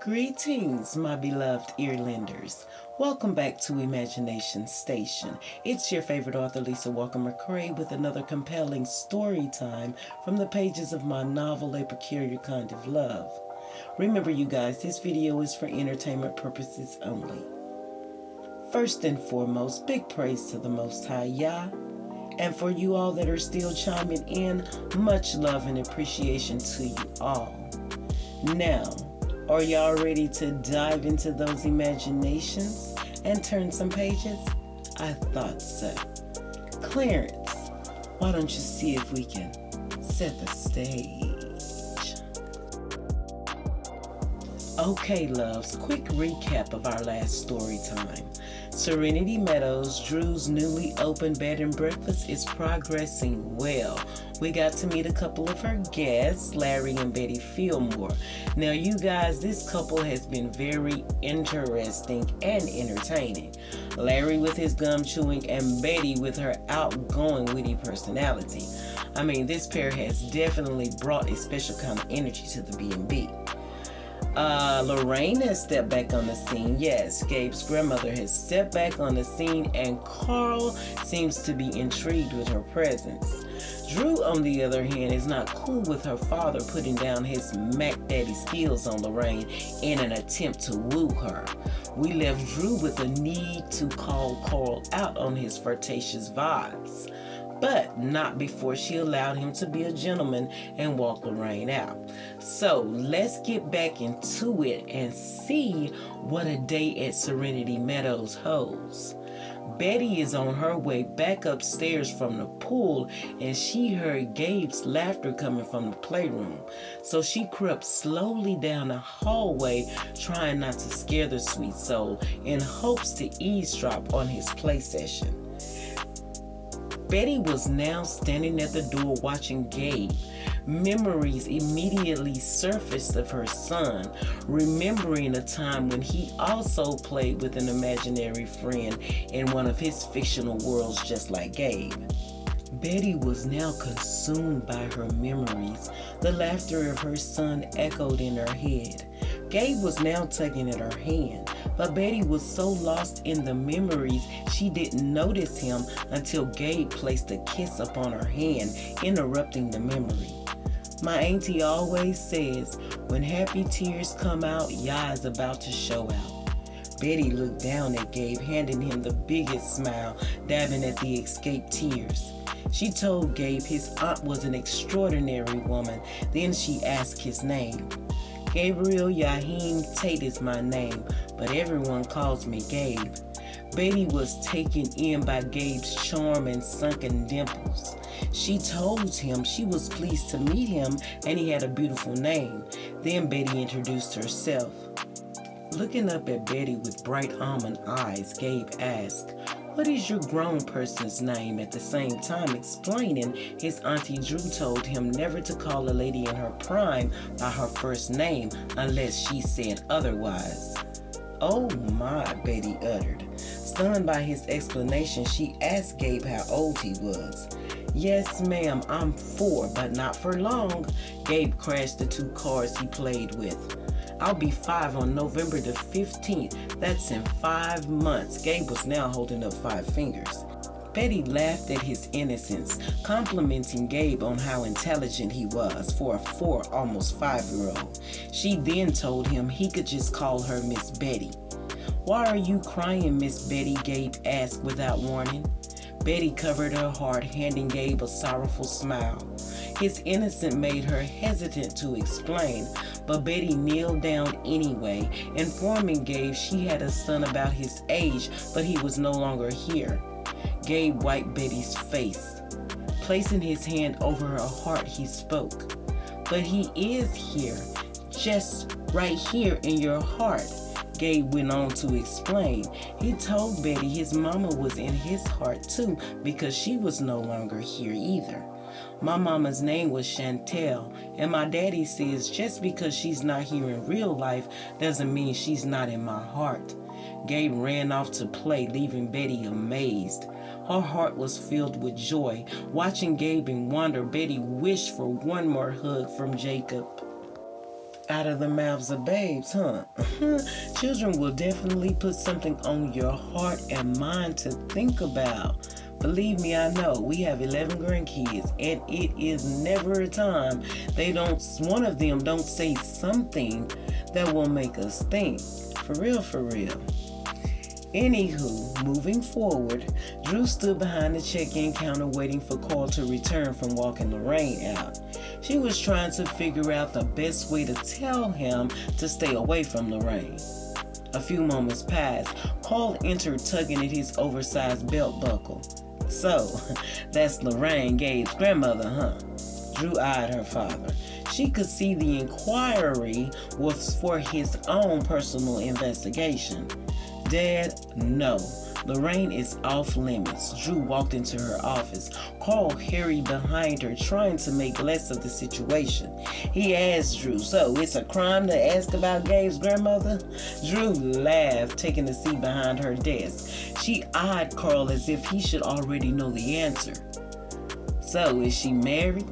Greetings, my beloved earlenders. Welcome back to Imagination Station. It's your favorite author, Lisa Walker McCrae, with another compelling story time from the pages of my novel, A Peculiar Kind of Love. Remember, you guys, this video is for entertainment purposes only. First and foremost, big praise to the Most High Yah. And for you all that are still chiming in, much love and appreciation to you all. Now, are y'all ready to dive into those imaginations and turn some pages? I thought so. Clarence, why don't you see if we can set the stage? Okay, loves, quick recap of our last story time. Serenity Meadows, Drew's newly opened bed and breakfast, is progressing well. We got to meet a couple of her guests, Larry and Betty Fillmore. Now, you guys, this couple has been very interesting and entertaining. Larry with his gum chewing and Betty with her outgoing, witty personality. I mean, this pair has definitely brought a special kind of energy to the B&B. Lorraine has stepped back on the scene. Yes, Gabe's grandmother has stepped back on the scene, and Carl seems to be intrigued with her presence. Drew, on the other hand, is not cool with her father putting down his Mac Daddy skills on Lorraine in an attempt to woo her. We left Drew with a need to call Carl out on his flirtatious vibes, but not before she allowed him to be a gentleman and walk Lorraine out. So let's get back into it and see what a day at Serenity Meadows holds. Betty is on her way back upstairs from the pool, and she heard Gabe's laughter coming from the playroom. So she crept slowly down the hallway, trying not to scare the sweet soul, in hopes to eavesdrop on his play session. Betty was now standing at the door watching Gabe. Memories immediately surfaced of her son, remembering a time when he also played with an imaginary friend in one of his fictional worlds just like Gabe. Betty was now consumed by her memories. The laughter of her son echoed in her head. Gabe was now tugging at her hand, but Betty was so lost in the memories she didn't notice him until Gabe placed a kiss upon her hand, interrupting the memory. My auntie always says, when happy tears come out, Yah is about to show out. Betty looked down at Gabe, handing him the biggest smile, dabbing at the escaped tears. She told Gabe his aunt was an extraordinary woman. Then she asked his name. Gabriel Yahim Tate is my name, but everyone calls me Gabe. Betty was taken in by Gabe's charm and sunken dimples. She told him she was pleased to meet him and he had a beautiful name. Then Betty introduced herself. Looking up at Betty with bright almond eyes, Gabe asked, "What is your grown person's name?" At the same time explaining his auntie Drew told him never to call a lady in her prime by her first name unless she said otherwise. "Oh my," Betty uttered. Stunned by his explanation, she asked Gabe how old he was. "Yes, ma'am, I'm 4, but not for long." Gabe crashed the 2 cards he played with. "I'll be 5 on November the 15th. That's in 5 months. Gabe was now holding up 5 fingers. Betty laughed at his innocence, complimenting Gabe on how intelligent he was for a 4, almost 5-year-old. She then told him he could just call her Miss Betty. "Why are you crying, Miss Betty?" Gabe asked without warning. Betty covered her heart, handing Gabe a sorrowful smile. His innocence made her hesitant to explain, but Betty kneeled down anyway, informing Gabe she had a son about his age, but he was no longer here. Gabe wiped Betty's face. Placing his hand over her heart, he spoke. "But he is here, just right here in your heart." Gabe went on to explain. He told Betty his mama was in his heart too, because she was no longer here either. "My mama's name was Chantel, and my daddy says just because she's not here in real life doesn't mean she's not in my heart." Gabe ran off to play, leaving Betty amazed. Her heart was filled with joy. Watching Gabe in wonder, Betty wished for one more hug from Jacob. out of the mouths of babes, huh? Children will definitely put something on your heart and mind to think about. Believe me, I know. We have 11 grandkids, and it is never a time one of them don't say something that will make us think. For real, for real. Anywho, moving forward, Drew stood behind the check-in counter waiting for Carl to return from walking Lorraine out. She was trying to figure out the best way to tell him to stay away from Lorraine. A few moments passed. Carl entered tugging at his oversized belt buckle. So, that's Lorraine, Gabe's grandmother, huh? Drew eyed her father. She could see the inquiry was for his own personal investigation. Dad, no. Lorraine is off limits. Drew walked into her office. Carl hurried behind her, trying to make less of the situation. He asked Drew, so it's a crime to ask about Gabe's grandmother? Drew laughed, taking a seat behind her desk. She eyed Carl as if he should already know the answer. So, is she married?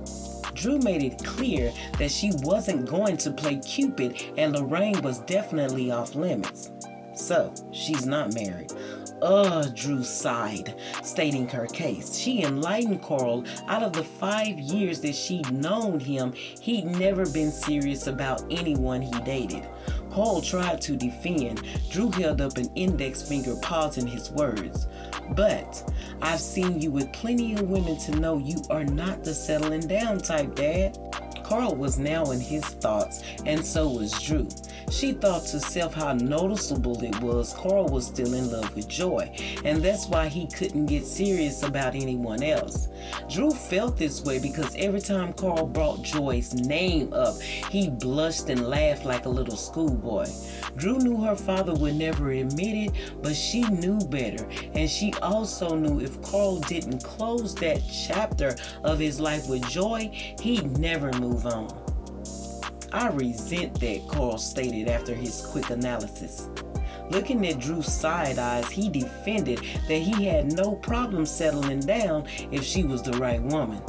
Drew made it clear that she wasn't going to play Cupid, and Lorraine was definitely off limits. So, she's not married. Drew sighed, stating her case. She enlightened Carl. Out of the 5 years that she'd known him, he'd never been serious about anyone he dated. Carl tried to defend. Drew held up an index finger, pausing his words. But I've seen you with plenty of women to know you are not the settling down type, Dad. Carl was now in his thoughts, and so was Drew. She thought to herself how noticeable it was Carl was still in love with Joy, and that's why he couldn't get serious about anyone else. Drew felt this way because every time Carl brought Joy's name up, he blushed and laughed like a little schoolboy. Drew knew her father would never admit it, but she knew better, and she also knew if Carl didn't close that chapter of his life with Joy, he'd never move on. I resent that, Carl stated after his quick analysis. Looking at Drew's side eyes, he defended that he had no problem settling down if she was the right woman.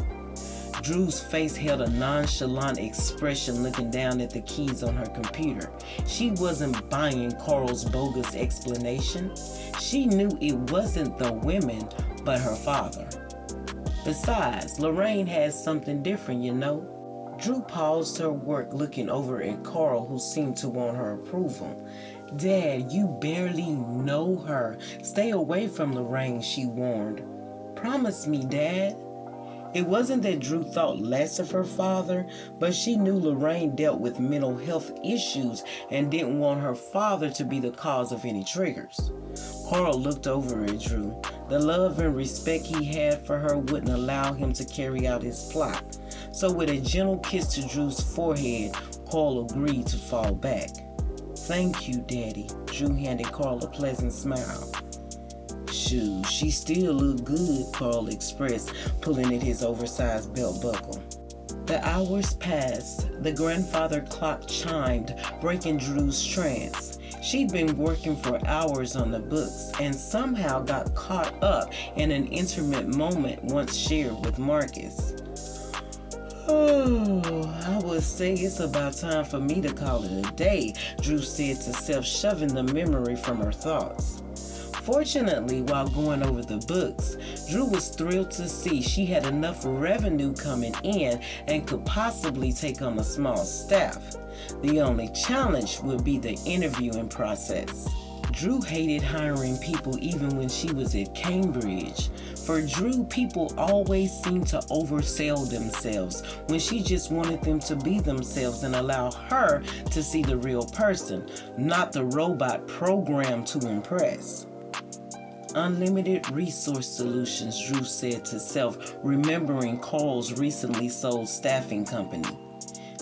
Drew's face held a nonchalant expression, looking down at the keys on her computer. She wasn't buying Carl's bogus explanation. She knew it wasn't the women, but her father. Besides, Lorraine has something different, you know. Drew paused her work, looking over at Carl, who seemed to want her approval. Dad, you barely know her. Stay away from Lorraine, she warned. Promise me, Dad. It wasn't that Drew thought less of her father, but she knew Lorraine dealt with mental health issues and didn't want her father to be the cause of any triggers. Carl looked over at Drew. The love and respect he had for her wouldn't allow him to carry out his plot. So with a gentle kiss to Drew's forehead, Carl agreed to fall back. Thank you, Daddy. Drew handed Carl a pleasant smile. Shoot, she still looked good, Carl expressed, pulling at his oversized belt buckle. The hours passed. The grandfather clock chimed, breaking Drew's trance. She'd been working for hours on the books and somehow got caught up in an intimate moment once shared with Marcus. I would say it's about time for me to call it a day, Drew said to self, shoving the memory from her thoughts. Fortunately, while going over the books, Drew was thrilled to see she had enough revenue coming in and could possibly take on a small staff. The only challenge would be the interviewing process. Drew hated hiring people even when she was at Cambridge. For Drew, people always seemed to oversell themselves when she just wanted them to be themselves and allow her to see the real person, not the robot programmed to impress. Unlimited resource solutions, Drew said to self, remembering Carl's recently sold staffing company.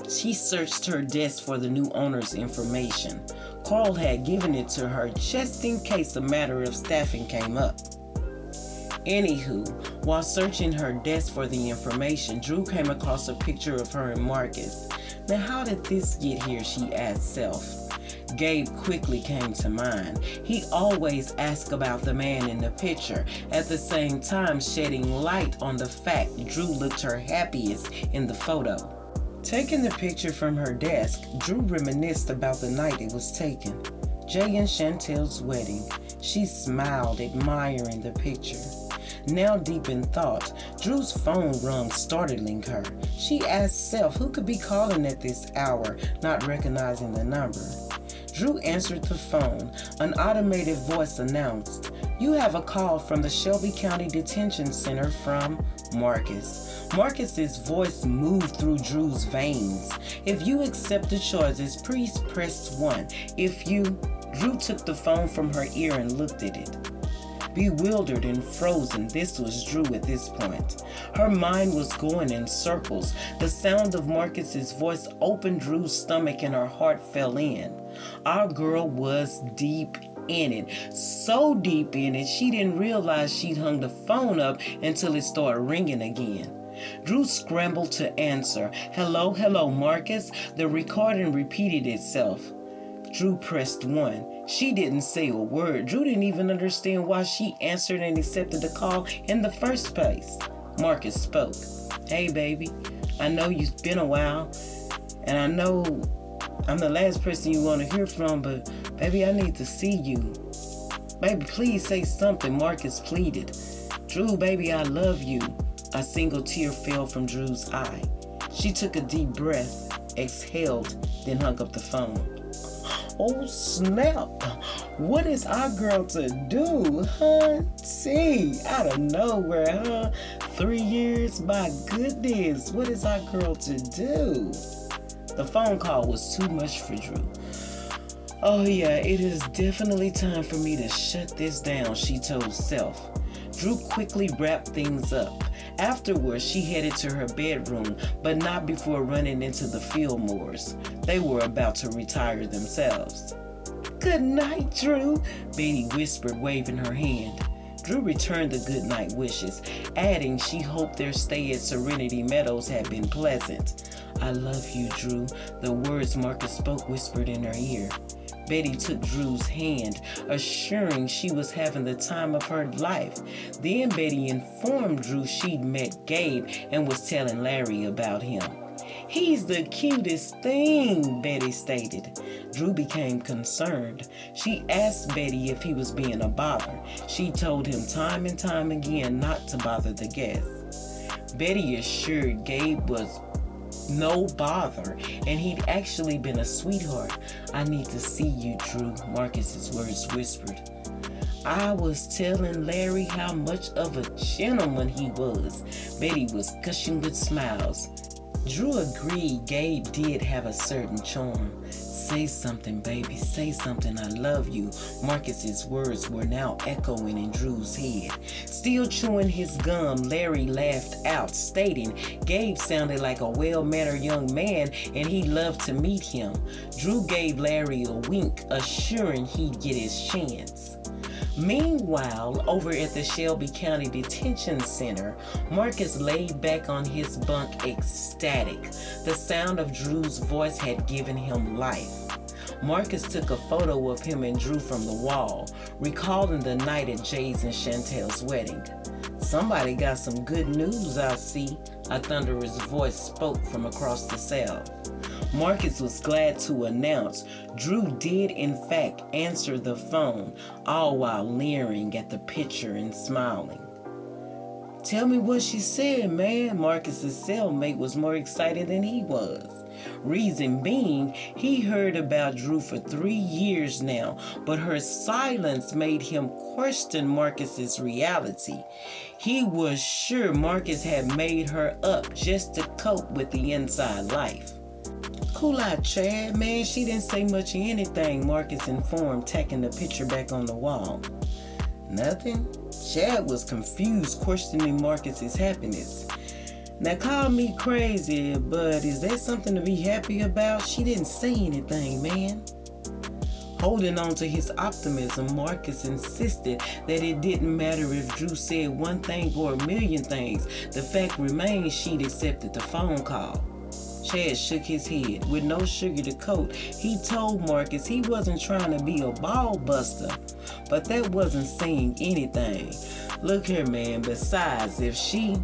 She searched her desk for the new owner's information. Carl had given it to her just in case a matter of staffing came up. Anywho, while searching her desk for the information, Drew came across a picture of her and Marcus. Now, how did this get here, she asked self. Gabe quickly came to mind. He always asked about the man in the picture, at the same time shedding light on the fact Drew looked her happiest in the photo. Taking the picture from her desk, Drew reminisced about the night it was taken. Jay and Chantel's wedding. She smiled, admiring the picture. Now deep in thought, Drew's phone rung, startling her. She asked Self who could be calling at this hour, not recognizing the number. Drew answered the phone. An automated voice announced, "You have a call from the Shelby County Detention Center from Marcus." Marcus's voice moved through Drew's veins. "If you accept the charges, please press 1. Drew took the phone from her ear and looked at it. Bewildered and frozen, this was Drew at this point. Her mind was going in circles. The sound of Marcus's voice opened Drew's stomach and her heart fell in. Our girl was deep in it. So deep in it, she didn't realize she'd hung the phone up until it started ringing again. Drew scrambled to answer. Hello, Marcus." The recording repeated itself. Drew pressed 1. She didn't say a word. Drew didn't even understand why she answered and accepted the call in the first place. Marcus spoke. "Hey, baby, I know you've been a while, and I know I'm the last person you want to hear from, but baby, I need to see you. Baby, please say something," Marcus pleaded. "Drew, baby, I love you." A single tear fell from Drew's eye. She took a deep breath, exhaled, then hung up the phone. Oh snap! What is our girl to do, huh? See, out of nowhere, huh? 3 years, my goodness, what is our girl to do? The phone call was too much for Drew. "Oh yeah, it is definitely time for me to shut this down," she told Self. Drew quickly wrapped things up. Afterwards, she headed to her bedroom, but not before running into the Fillmores. They were about to retire themselves. "Good night, Drew," Betty whispered, waving her hand. Drew returned the good night wishes, adding she hoped their stay at Serenity Meadows had been pleasant. "I love you, Drew," the words Marcus spoke whispered in her ear. Betty took Drew's hand, assuring she was having the time of her life. Then Betty informed Drew she'd met Gabe and was telling Larry about him. "He's the cutest thing," Betty stated. Drew became concerned. She asked Betty if he was being a bother. She told him time and time again not to bother the guests. Betty assured Gabe was no bother, and he'd actually been a sweetheart. "I need to see you, Drew," Marcus's words whispered. "I was telling Larry how much of a gentleman he was." Betty was gushing with smiles. Drew agreed Gabe did have a certain charm. "Say something, baby, say something, I love you." Marcus's words were now echoing in Drew's head. Still chewing his gum, Larry laughed out, stating Gabe sounded like a well-mannered young man and he'd love to meet him. Drew gave Larry a wink, assuring he'd get his chance. Meanwhile, over at the Shelby County Detention Center, Marcus laid back on his bunk ecstatic. The sound of Drew's voice had given him life. Marcus took a photo of him and Drew from the wall, recalling the night at Jay's and Chantel's wedding. "Somebody got some good news, I see," a thunderous voice spoke from across the cell. Marcus was glad to announce Drew did in fact answer the phone, all while leering at the picture and smiling. "Tell me what she said, man." Marcus's cellmate was more excited than he was. Reason being, he heard about Drew for 3 years now, but her silence made him question Marcus's reality. He was sure Marcus had made her up just to cope with the inside life. "Cool out, Chad, man, she didn't say much of anything," Marcus informed, tacking the picture back on the wall. "Nothing?" Chad was confused, questioning Marcus's happiness. "Now call me crazy, but is that something to be happy about? She didn't say anything, man." Holding on to his optimism, Marcus insisted that it didn't matter if Drew said one thing or a million things. The fact remains she'd accepted the phone call. Chad shook his head. With no sugar to coat, he told Marcus he wasn't trying to be a ball buster, but that wasn't saying anything. "Look here, man, besides, if she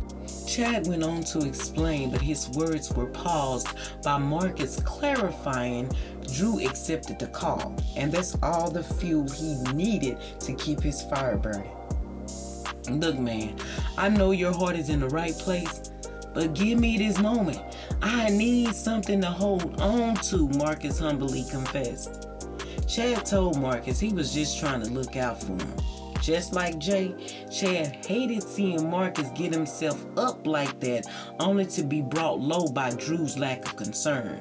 Chad went on to explain, but his words were paused by Marcus clarifying Drew accepted the call, and that's all the fuel he needed to keep his fire burning. Look, man, I know your heart is in the right place, but give me this moment. I need something to hold on to, Marcus humbly confessed. Chad told Marcus he was just trying to look out for him. Just like Jay, Chad hated seeing Marcus get himself up like that, only to be brought low by Drew's lack of concern.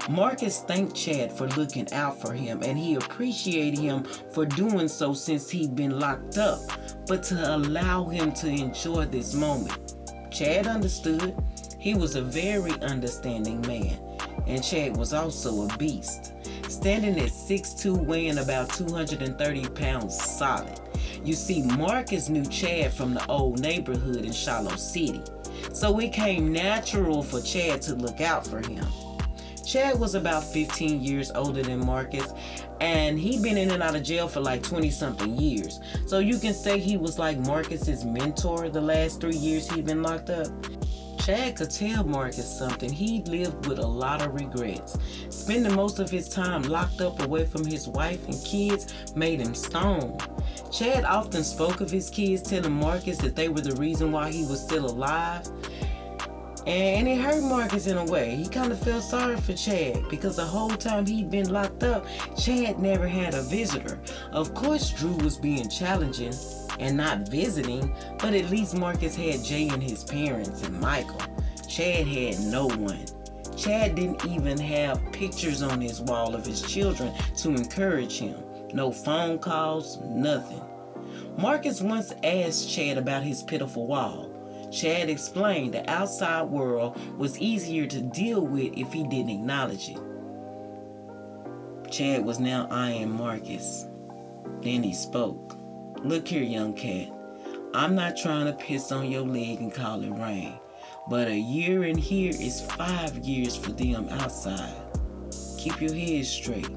Marcus thanked Chad for looking out for him, and he appreciated him for doing so since he'd been locked up, but to allow him to enjoy this moment. Chad understood. He was a very understanding man, and Chad was also a beast. Standing at 6'2", weighing about 230 pounds solid. You see, Marcus knew Chad from the old neighborhood in Shiloh City, so it came natural for Chad to look out for him. Chad was about 15 years older than Marcus, and he'd been in and out of jail for like 20-something years. So you can say he was like Marcus's mentor the last 3 years he'd been locked up. Chad could tell Marcus something. He'd lived with a lot of regrets. Spending most of his time locked up away from his wife and kids made him stone. Chad often spoke of his kids, telling Marcus that they were the reason why he was still alive. And it hurt Marcus in a way. He kind of felt sorry for Chad because the whole time he'd been locked up, Chad never had a visitor. Of course, Drew was being challenging and not visiting, but at least Marcus had Jay and his parents and Michael. Chad had no one. Chad didn't even have pictures on his wall of his children to encourage him. No phone calls, nothing. Marcus once asked Chad about his pitiful wall. Chad explained the outside world was easier to deal with if he didn't acknowledge it. Chad was now eyeing Marcus. Then he spoke. Look here, young cat. I'm not trying to piss on your leg and call it rain, but a year in here is 5 years for them outside. Keep your head straight.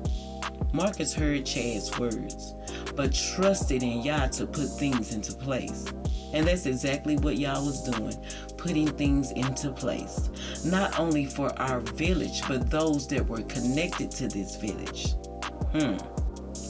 Marcus heard Chad's words, but trusted in Yah to put things into place. And that's exactly what Yah was doing, putting things into place. Not only for our village, but those that were connected to this village.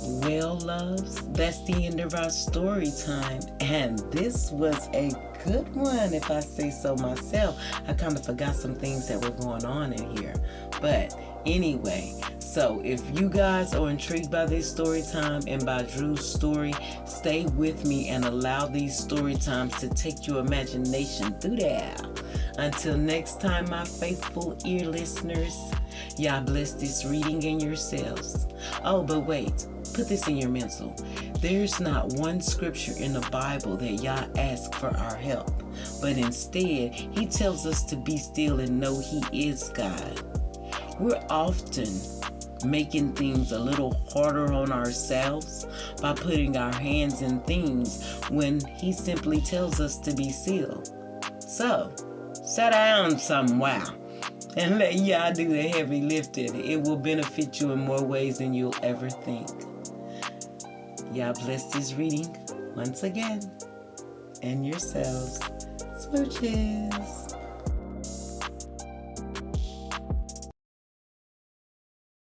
Well, loves, that's the end of our story time. And this was a good one, if I say so myself. I kind of forgot some things that were going on in here. But anyway, so if you guys are intrigued by this story time and by Drew's story, stay with me and allow these story times to take your imagination through there. Until next time, my faithful ear listeners, Yah bless this reading and yourselves. Oh, but wait, put this in your mental. There's not one scripture in the Bible that Yah asks for our help, but instead, He tells us to be still and know He is God. We're often making things a little harder on ourselves by putting our hands in things when He simply tells us to be still. So, sit down somewhere and let Yah do the heavy lifting. It will benefit you in more ways than you'll ever think. Yah bless this reading once again, and yourselves. Smooches.